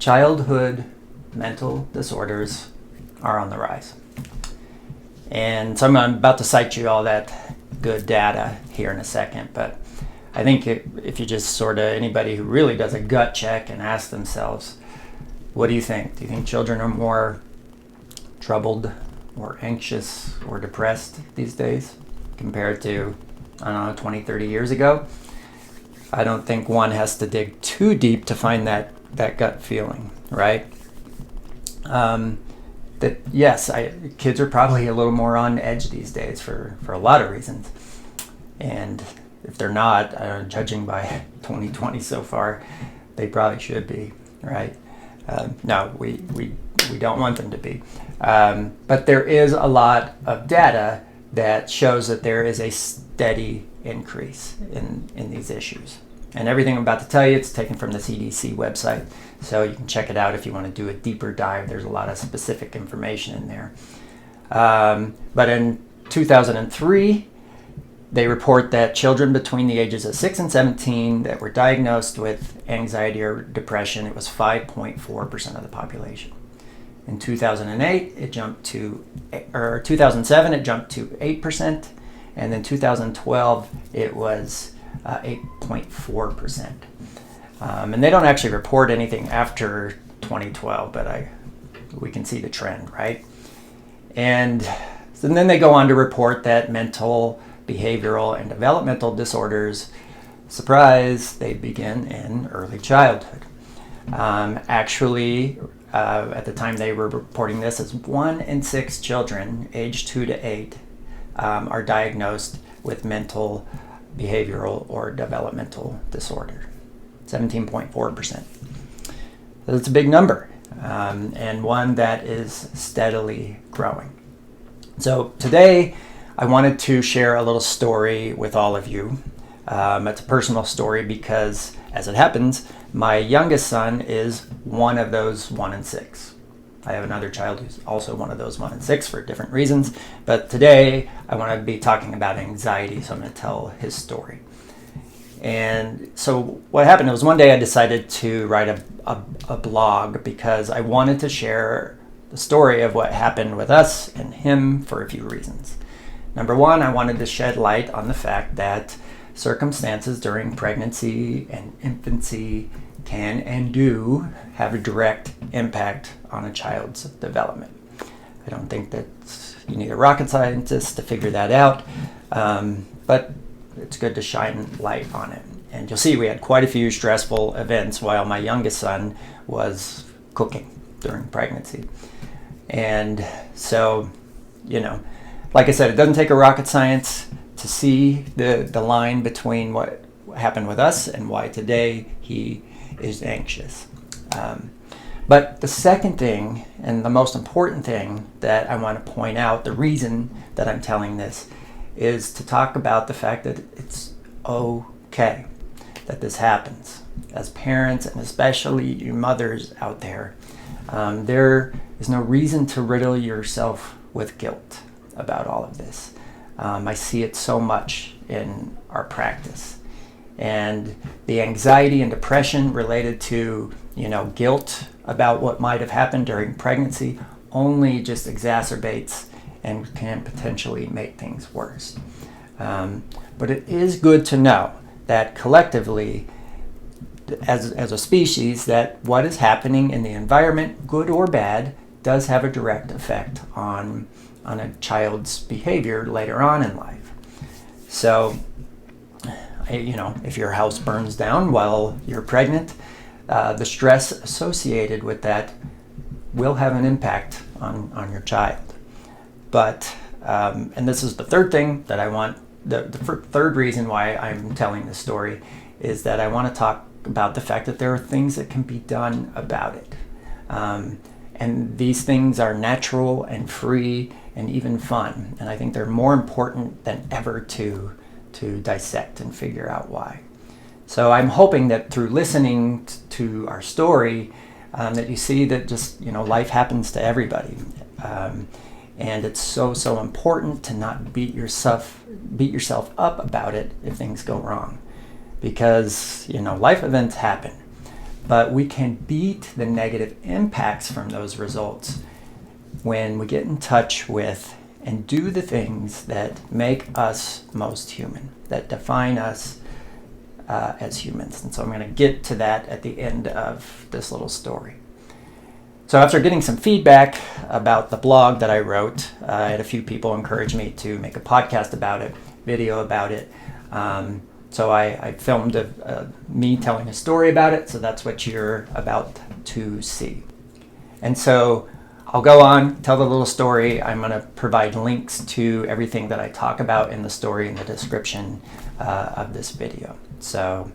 childhood mental disorders are on the rise. And so I'm about to cite you all that good data here in a second, but I think if you just sort of, anybody who really does a gut check and ask themselves, what do you think? Do you think children are more troubled or anxious or depressed these days compared to, I don't know, 20, 30 years ago? I don't think one has to dig too deep to find that gut feeling, right? That yes, kids are probably a little more on edge these days for a lot of reasons. And if they're not, judging by 2020 so far, they probably should be, right? No, we don't want them to be. But there is a lot of data that shows that there is a steady increase in these issues. And everything I'm about to tell you, it's taken from the CDC website. So you can check it out if you want to do a deeper dive. There's a lot of specific information in there. But in 2003, they report that children between the ages of 6 and 17 that were diagnosed with anxiety or depression, it was 5.4% of the population. In 2008, it jumped to, or 2007, it jumped to 8%. And then 2012, it was 8.4%. And they don't actually report anything after 2012, but we can see the trend, right? And then they go on to report that mental, behavioral, and developmental disorders, surprise, they begin in early childhood. Actually, at the time they were reporting this, as 1 in 6 children aged 2 to 8 are diagnosed with mental, behavioral, or developmental disorder. 17.4%. That's a big number, and one that is steadily growing. So today, I wanted to share a little story with all of you. It's a personal story because, as it happens, my youngest son is one of those 1 in 6. I have another child who's also one of those 1 in 6 for different reasons, but today I want to be talking about anxiety, so I'm going to tell his story. And so what happened was one day I decided to write a blog because I wanted to share the story of what happened with us and him for a few reasons. Number one, I wanted to shed light on the fact that circumstances during pregnancy and infancy can and do have a direct impact on a child's development. I don't think that you need a rocket scientist to figure that out, but it's good to shine light on it. And you'll see we had quite a few stressful events while my youngest son was cooking during pregnancy. And so, like I said, it doesn't take a rocket science to see the line between what happened with us and why today he is anxious. But the second thing, and the most important thing that I want to point out, the reason that I'm telling this, is to talk about the fact that it's okay that this happens. As parents, and especially you mothers out there, there is no reason to riddle yourself with guilt about all of this. I see it so much in our practice. And the anxiety and depression related to, guilt about what might have happened during pregnancy only just exacerbates and can potentially make things worse. But it is good to know that collectively, as a species, that what is happening in the environment, good or bad, does have a direct effect on a child's behavior later on in life. So, if your house burns down while you're pregnant, the stress associated with that will have an impact on your child. But, and this is the third thing that I want, the third reason why I'm telling this story is that I want to talk about the fact that there are things that can be done about it. And these things are natural and free and even fun. And I think they're more important than ever to dissect and figure out why. So I'm hoping that through listening to our story, that you see that just, life happens to everybody. And it's so important to not beat yourself up about it if things go wrong. Because, life events happen. but we can beat the negative impacts from those results when we get in touch with and do the things that make us most human, that define us as humans. And so I'm going to get to that at the end of this little story. So after getting some feedback about the blog that I wrote, I had a few people encourage me to make a podcast about it, video about it. So I filmed me telling a story about it, so that's what you're about to see. And so I'll go on, tell the little story. I'm going to provide links to everything that I talk about in the story in the description of this video. So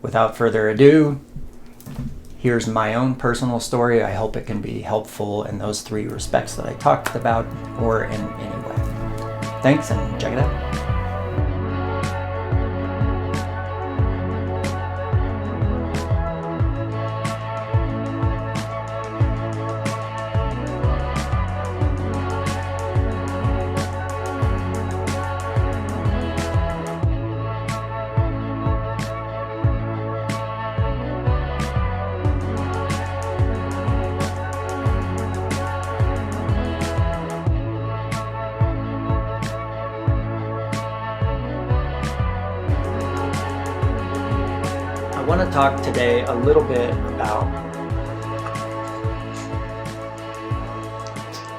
without further ado, here's my own personal story. I hope it can be helpful in those 3 respects that I talked about, or in any way. Thanks, and check it out. I want to talk today a little bit about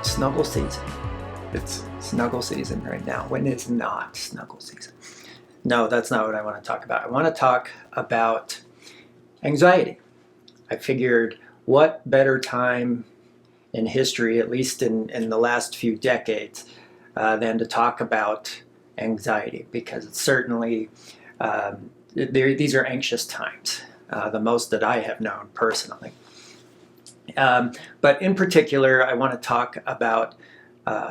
snuggle season. It's snuggle season right now, when it's not snuggle season. No, that's not what I want to talk about. I want to talk about anxiety. I figured what better time in history, at least in the last few decades, than to talk about anxiety, because it's certainly these are anxious times, the most that I have known personally. But in particular, I want to talk about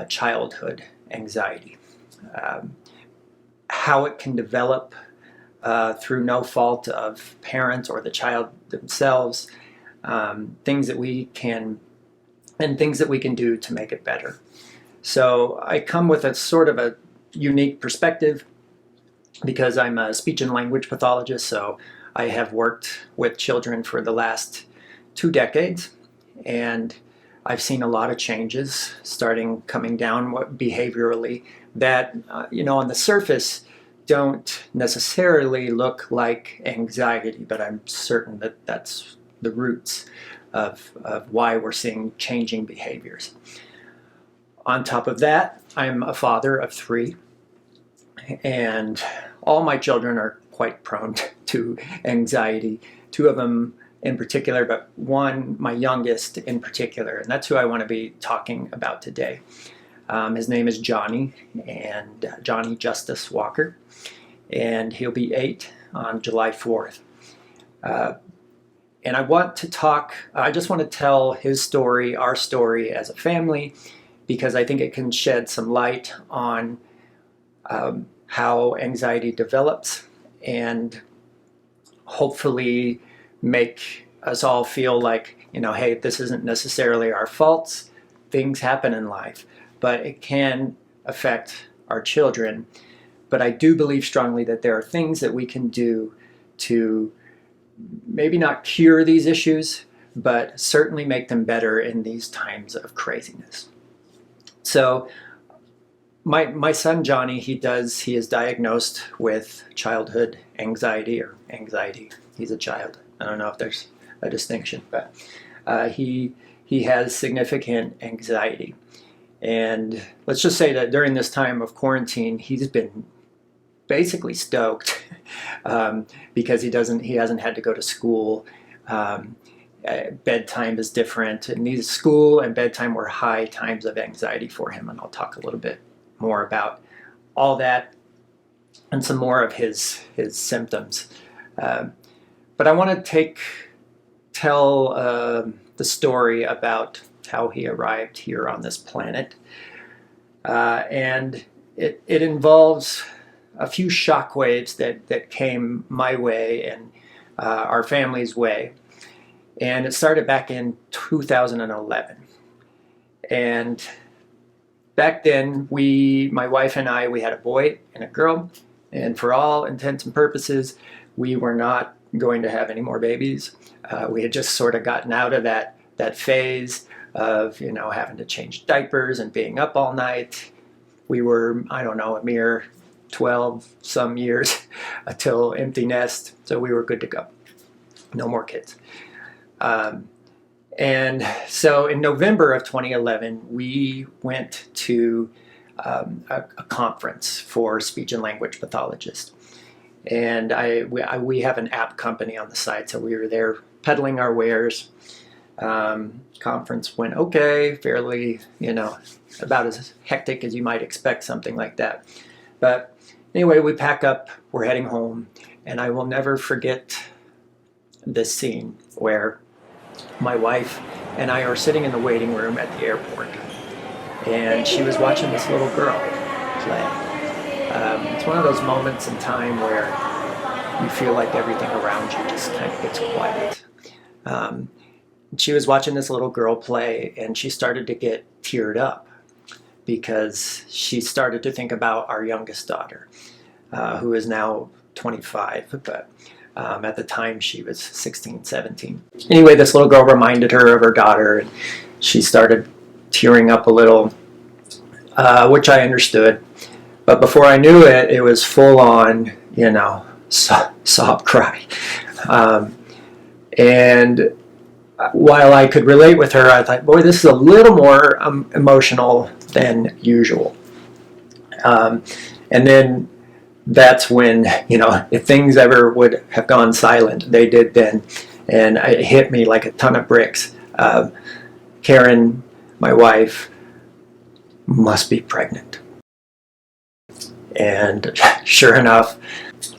childhood anxiety, how it can develop through no fault of parents or the child themselves, things that we can do to make it better. So I come with a sort of a unique perspective, because I'm a speech and language pathologist, so I have worked with children for the last 2 decades, and I've seen a lot of changes coming down behaviorally that, on the surface don't necessarily look like anxiety, but I'm certain that that's the roots of why we're seeing changing behaviors. On top of that, I'm a father of 3, and all my children are quite prone to anxiety. 2 of them in particular, but one, my youngest in particular, and that's who I want to be talking about today. His name is Johnny, and Johnny Justice Walker, and he'll be 8 on July 4th. And I just want to tell his story, our story as a family, because I think it can shed some light on how anxiety develops, and hopefully make us all feel like, hey, this isn't necessarily our faults. Things happen in life, but it can affect our children. But I do believe strongly that there are things that we can do to maybe not cure these issues, but certainly make them better in these times of craziness. So my son Johnny, he is diagnosed with childhood anxiety, or anxiety. He's a child. I don't know if there's a distinction, but he has significant anxiety. And let's just say that during this time of quarantine, he's been basically stoked because he hasn't had to go to school. Bedtime is different, and school and bedtime were high times of anxiety for him, and I'll talk a little bit more about all that and some more of his symptoms. But I want to tell the story about how he arrived here on this planet, and it involves a few shockwaves that came my way and our family's way. And it started back in 2011. And back then, my wife and I, we had a boy and a girl. And for all intents and purposes, we were not going to have any more babies. We had just sort of gotten out of that phase of, having to change diapers and being up all night. We were, I don't know, a mere 12 some years until empty nest, so we were good to go. No more kids. And so in November of 2011, we went to a conference for speech and language pathologists. And we have an app company on the side, so we were there peddling our wares. Conference went okay, fairly, about as hectic as you might expect something like that. But anyway, we pack up, we're heading home, and I will never forget this scene where my wife and I are sitting in the waiting room at the airport, and she was watching this little girl play. It's one of those moments in time where you feel like everything around you just kind of gets quiet. She was watching this little girl play, and she started to get teared up because she started to think about our youngest daughter, who is now 25, but at the time she was 16, 17. Anyway, this little girl reminded her of her daughter, and she started tearing up a little, which I understood. But before I knew it, it was full on, sob cry. And while I could relate with her, I thought, boy, this is a little more emotional than usual. And then that's when, if things ever would have gone silent, they did then. And it hit me like a ton of bricks. Karen, my wife, must be pregnant. And sure enough,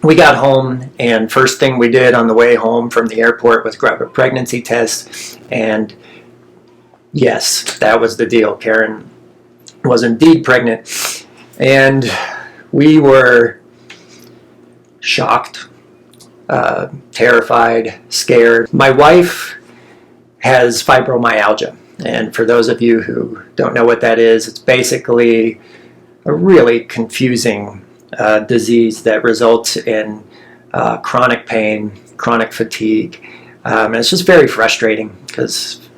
we got home, and first thing we did on the way home from the airport was grab a pregnancy test. And yes, that was the deal. Karen was indeed pregnant. And we were shocked, terrified, scared. My wife has fibromyalgia. And for those of you who don't know what that is, it's basically a really confusing disease that results in chronic pain, chronic fatigue. And it's just very frustrating because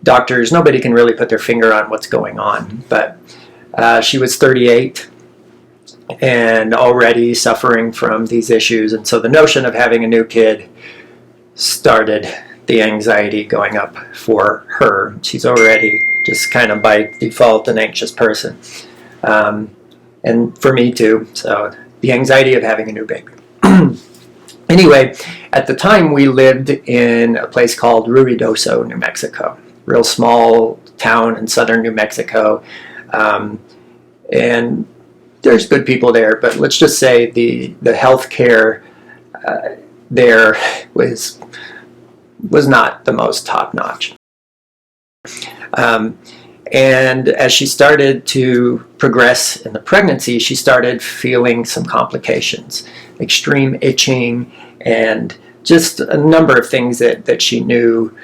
doctors, nobody can really put their finger on what's going on. But she was 38 and already suffering from these issues. And so the notion of having a new kid started the anxiety going up for her. She's already just kind of by default an anxious person. And for me too, so the anxiety of having a new baby. Anyway, at the time we lived in a place called Ruidoso, New Mexico. Real small town in southern New Mexico. And there's good people there, but let's just say the healthcare there was not the most top-notch. And as she started to progress in the pregnancy, she started feeling some complications, extreme itching, and just a number of things that she knew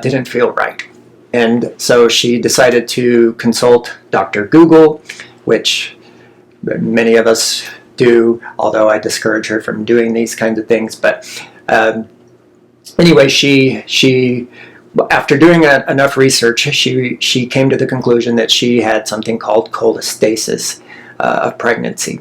didn't feel right. And so she decided to consult Dr. Google, which many of us do, although I discourage her from doing these kinds of things. But anyway, she after doing enough research, she came to the conclusion that she had something called cholestasis of pregnancy,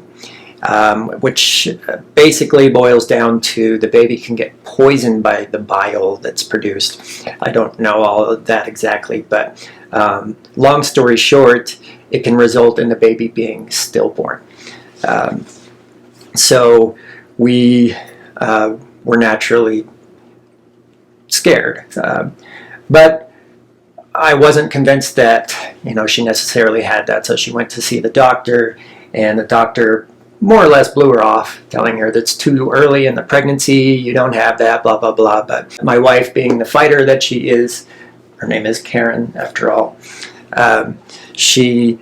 which basically boils down to the baby can get poisoned by the bile that's produced. I don't know all of that exactly, but long story short, it can result in the baby being stillborn. So we were naturally scared. But I wasn't convinced that, she necessarily had that. So she went to see the doctor, and the doctor more or less blew her off, telling her that's too early in the pregnancy, you don't have that, blah, blah, blah. But my wife, being the fighter that she is, her name is Karen, after all, she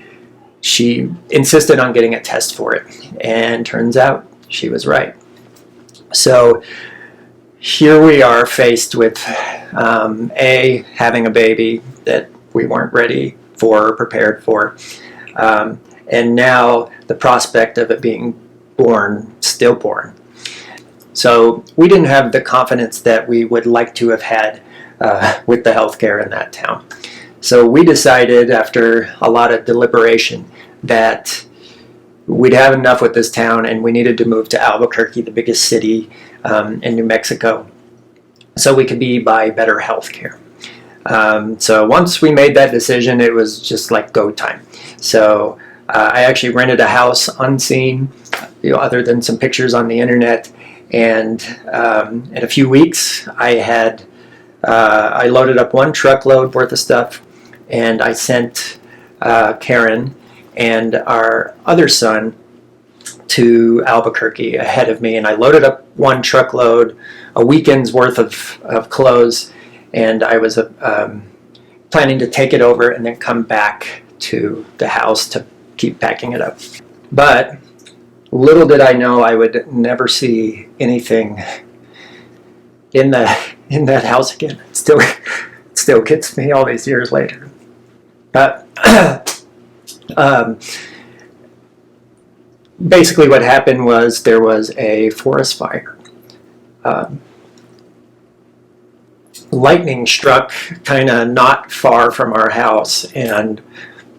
insisted on getting a test for it. And turns out she was right. So here we are faced with having a baby that we weren't ready for or prepared for, and now the prospect of it being born, stillborn. So we didn't have the confidence that we would like to have had with the healthcare in that town. So we decided, after a lot of deliberation, that we'd have enough with this town and we needed to move to Albuquerque, the biggest city in New Mexico, so we could buy better health care. So once we made that decision, it was just like go time. So I actually rented a house unseen, other than some pictures on the internet. And in a few weeks, I loaded up 1 truckload worth of stuff, and I sent Karen and our other son to Albuquerque ahead of me, and I loaded up 1 truckload, a weekend's worth of clothes, and I was planning to take it over and then come back to the house to keep packing it up. But little did I know I would never see anything in that house again. It still gets me all these years later. But basically what happened was there was a forest fire. Lightning struck kind of not far from our house and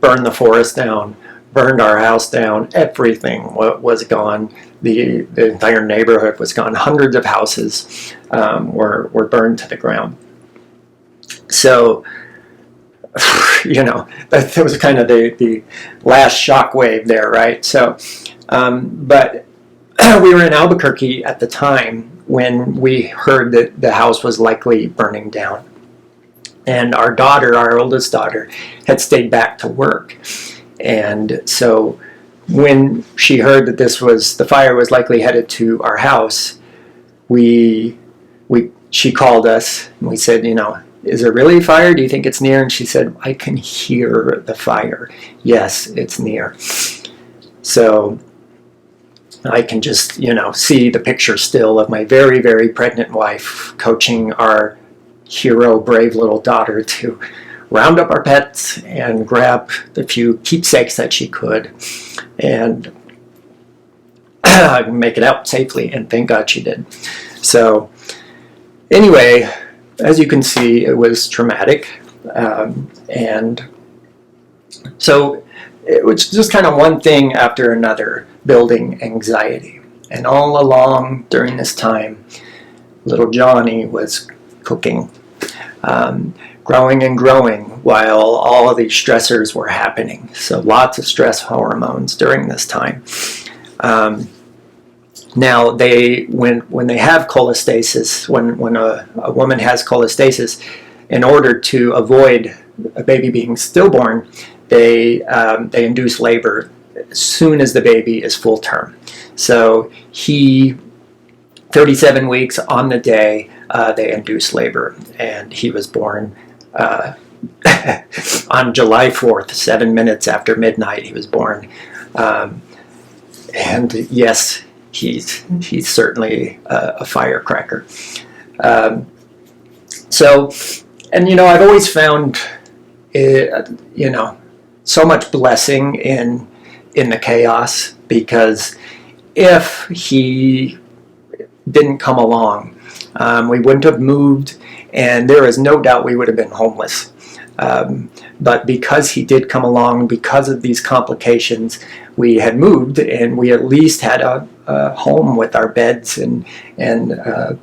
burned the forest down, burned our house down. Everything was gone. The entire neighborhood was gone. Hundreds of houses were burned to the ground. So, that was kind of the last shockwave there, right? So, but we were in Albuquerque at the time when we heard that the house was likely burning down. And our daughter, our oldest daughter, had stayed back to work. And so when she heard that the fire was likely headed to our house, she called us and we said, is there really a fire? Do you think it's near? And she said, I can hear the fire. Yes, it's near. So I can just, see the picture still of my very, very pregnant wife coaching our hero, brave little daughter to round up our pets and grab the few keepsakes that she could and make it out safely, and thank God she did. So anyway, as you can see, it was traumatic, and so it was just kind of one thing after another building anxiety. And all along during this time, little Johnny was cooking, growing and growing while all of these stressors were happening. So lots of stress hormones during this time. Now, when they have cholestasis, when a woman has cholestasis, in order to avoid a baby being stillborn, they induce labor as soon as the baby is full term. So 37 weeks on the day, they induced labor, and he was born on July 4th, 7 minutes after midnight. He was born, and yes, he's certainly a firecracker. So, and I've always found so much blessing in the chaos, because if he didn't come along, we wouldn't have moved, and there is no doubt we would have been homeless. But because he did come along, because of these complications, we had moved, and we at least had a home with our beds and a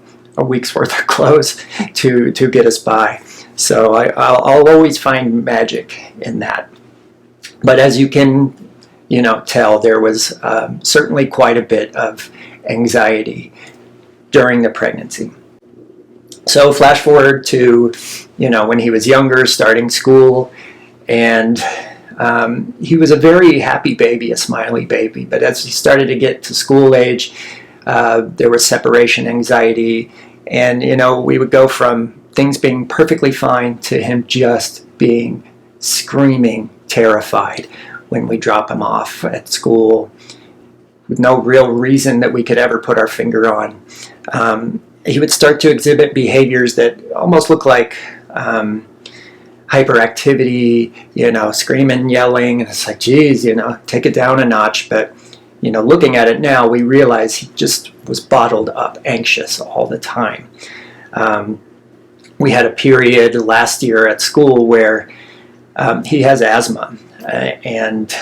week's worth of clothes to get us by. So I'll always find magic in that. But as you can tell, there was certainly quite a bit of anxiety during the pregnancy. So flash forward to when he was younger, starting school, and he was a very happy baby, a smiley baby. But as he started to get to school age, there was separation anxiety, and we would go from things being perfectly fine to him just being screaming terrified when we drop him off at school with no real reason that we could ever put our finger on. He would start to exhibit behaviors that almost look like hyperactivity, screaming, yelling, and it's like, geez, take it down a notch. But looking at it now, we realize he just was bottled up, anxious all the time. We had a period last year at school where he has asthma and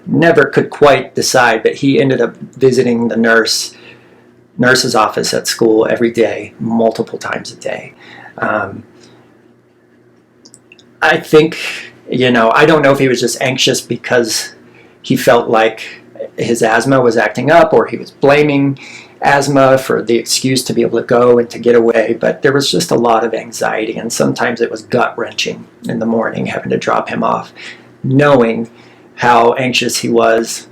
never could quite decide, but he ended up visiting the nurse's office at school every day, multiple times a day. I think, I don't know if he was just anxious because he felt like his asthma was acting up, or he was blaming asthma for the excuse to be able to go and to get away, but there was just a lot of anxiety, and sometimes it was gut-wrenching in the morning having to drop him off, knowing how anxious he was,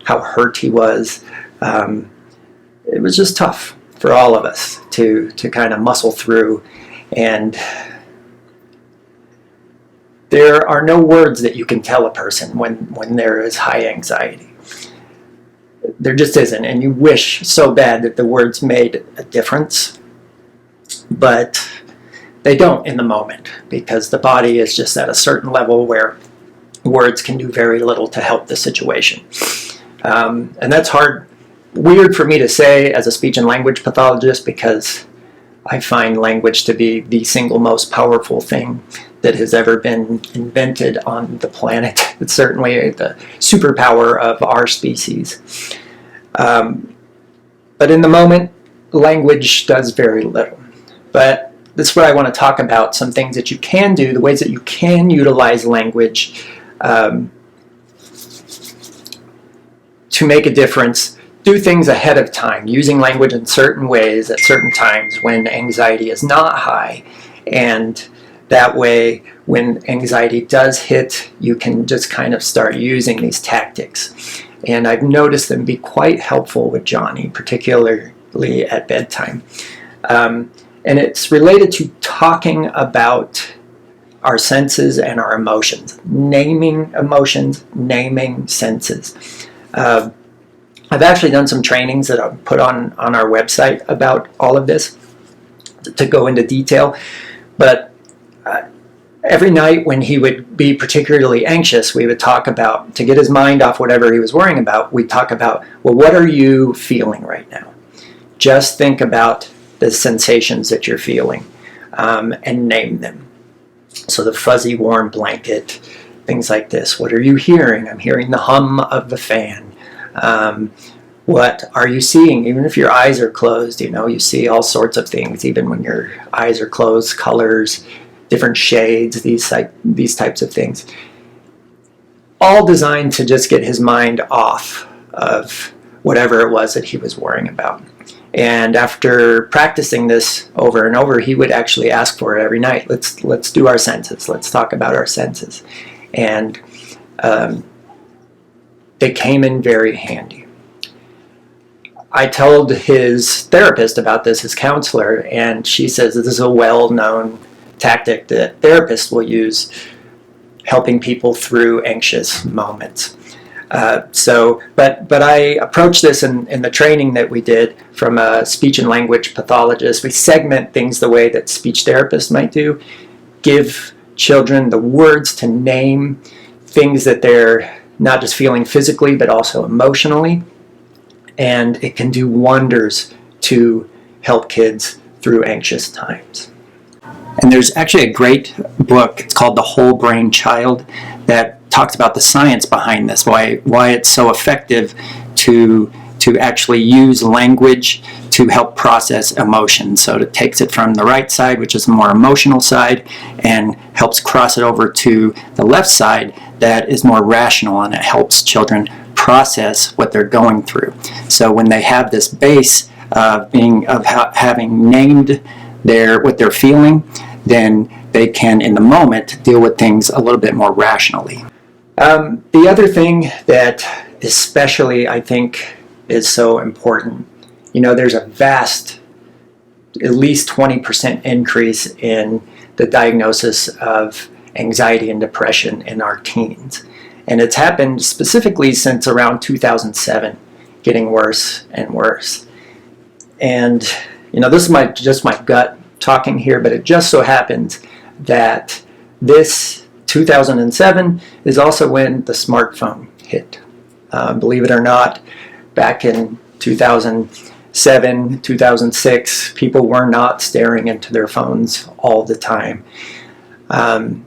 how hurt he was. It was just tough for all of us to kind of muscle through, and there are no words that you can tell a person when there is high anxiety. There just isn't, and you wish so bad that the words made a difference, but they don't in the moment, because the body is just at a certain level where words can do very little to help the situation. And that's weird for me to say as a speech and language pathologist, because I find language to be the single most powerful thing that has ever been invented on the planet. It's certainly the superpower of our species. But in the moment, language does very little. But this is what I want to talk about, some things that you can do, the ways that you can utilize language to make a difference. Do things ahead of time, using language in certain ways at certain times when anxiety is not high, and that way when anxiety does hit, you can just kind of start using these tactics. And I've noticed them be quite helpful with Johnny, particularly at bedtime. And it's related to talking about our senses and our emotions, naming emotions, naming senses. I've actually done some trainings that I've put on our website about all of this to go into detail. But every night when he would be particularly anxious, we would talk about, to get his mind off whatever he was worrying about, we'd talk about, well, what are you feeling right now? Just think about the sensations that you're feeling and name them. So the fuzzy warm blanket, things like this. What are you hearing? I'm hearing the hum of the fan. What are you seeing? Even if your eyes are closed, you see all sorts of things, even when your eyes are closed, colors, different shades, these types of things. All designed to just get his mind off of whatever it was that he was worrying about. And after practicing this over and over, he would actually ask for it every night. Let's do our senses. Let's talk about our senses. And they came in very handy. I told his therapist about this, his counselor, and she says this is a well-known tactic that therapists will use helping people through anxious moments. But I approached this in the training that we did from a speech and language pathologist. We segment things the way that speech therapists might do, give children the words to name things that they're not just feeling physically, but also emotionally. And it can do wonders to help kids through anxious times. And there's actually a great book, it's called The Whole Brain Child, that talks about the science behind this, why it's so effective to actually use language to help process emotions. So it takes it from the right side, which is the more emotional side, and helps cross it over to the left side that is more rational, and it helps children process what they're going through. So when they have this base of having named what they're feeling, then they can, in the moment, deal with things a little bit more rationally. The other thing that especially I think is so important, there's a vast, at least 20% increase in the diagnosis of anxiety and depression in our teens. And it's happened specifically since around 2007, getting worse and worse. And, this is just my gut talking here, but it just so happens that this 2007 is also when the smartphone hit. Believe it or not, back in 2007, 2006, people were not staring into their phones all the time. And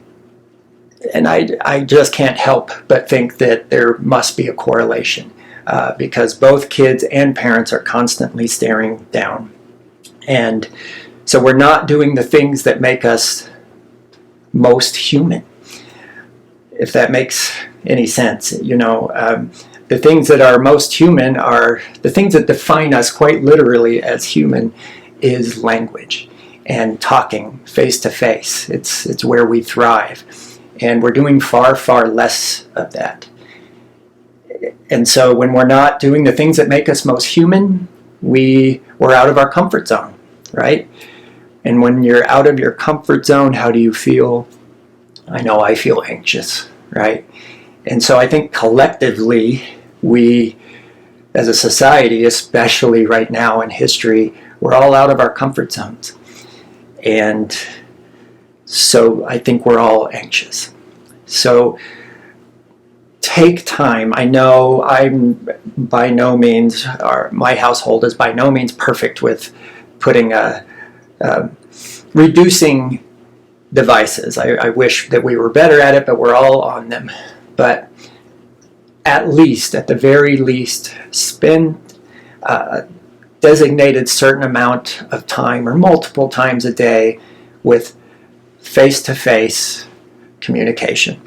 I just can't help but think that there must be a correlation because both kids and parents are constantly staring down. And so we're not doing the things that make us most human, if that makes any sense. The things that are most human are the things that define us quite literally as human is language and talking face to face. It's where we thrive. And we're doing far, far less of that. And so when we're not doing the things that make us most human, we're out of our comfort zone, right? And when you're out of your comfort zone, how do you feel? I know I feel anxious, right? And so I think collectively, we, as a society, especially right now in history, we're all out of our comfort zones. And so I think we're all anxious. So take time. I know I'm by no means, my household is by no means perfect with putting reducing devices. I wish that we were better at it, but we're all on them. But at the very least, spend a designated certain amount of time or multiple times a day with face-to-face communication.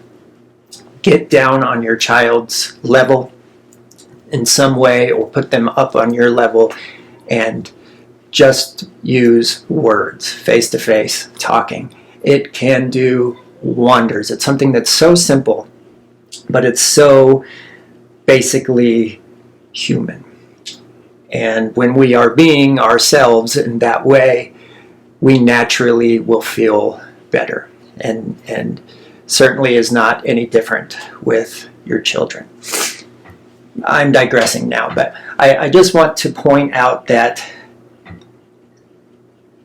Get down on your child's level in some way or put them up on your level and just use words, face-to-face talking. It can do wonders. It's something that's so simple, but it's so basically human. And when we are being ourselves in that way, we naturally will feel better. And certainly is not any different with your children. I'm digressing now, but I just want to point out that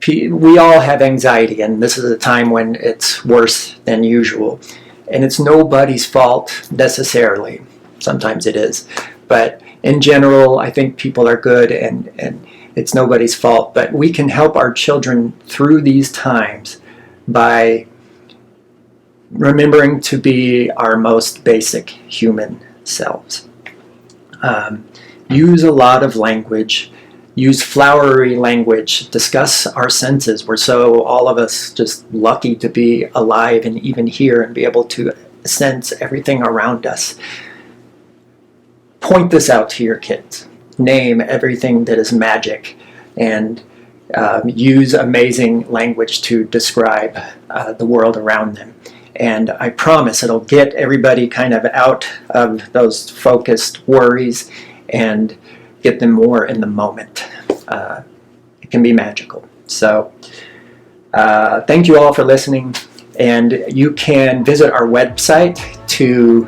we all have anxiety, and this is a time when it's worse than usual. And it's nobody's fault necessarily. Sometimes it is. But in general, I think people are good, and it's nobody's fault. But we can help our children through these times by remembering to be our most basic human selves. Use a lot of language. Use flowery language. Discuss our senses. We're so, all of us, just lucky to be alive and even here and be able to sense everything around us. Point this out to your kids. Name everything that is magic and use amazing language to describe the world around them. And I promise it'll get everybody kind of out of those focused worries and get them more in the moment. It can be magical. So thank you all for listening. And you can visit our website to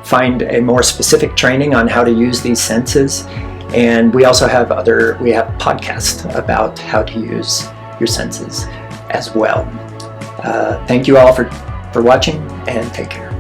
find a more specific training on how to use these senses. And we also have podcasts about how to use your senses as well. Thank you all for watching, and take care.